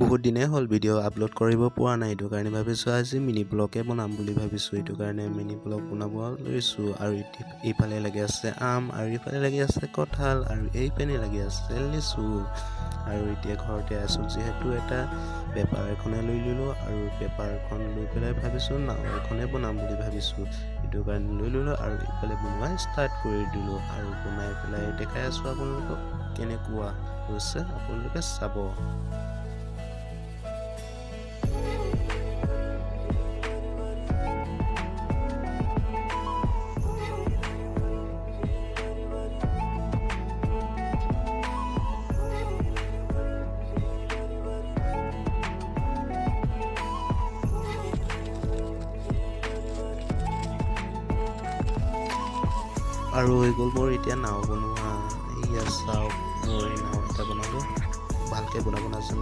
বহুত দিনে হ'ল ভিডিঅ' আপলোড কৰিব পৰা নাই, এইটো কাৰণে ভাবিছোঁ আজি মিনি ব্লগে বনাম বুলি ভাবিছোঁ। এইটো কাৰণে মিনি ব্লগ বনাব লৈছোঁ। আৰু এইফালে লাগি আছে আম, আৰু এইফালে লাগি আছে কঁঠাল, আৰু এইপিনে লাগি আছে লিচু। আৰু এতিয়া ঘৰতে আছোঁ যিহেতু এটা পেপাৰ এখনে লৈ ল'লোঁ, আৰু পেপাৰখন লৈ পেলাই ভাবিছোঁ নাও এখনে বনাম বুলি ভাবিছোঁ। সেইটো কাৰণে লৈ ল'লোঁ আৰু এইফালে বনোৱা ষ্টাৰ্ট কৰি দিলোঁ, আৰু বনাই পেলাই দেখাই আছোঁ আপোনালোকক কেনেকুৱা হৈছে, আপোনালোকে চাব। আৰু হৈ গ'ল মোৰ এতিয়া নাও বনোৱা। এয়া চাওক, মই নাও এটা বনালোঁ, ভালকৈ বনাব নাজানো।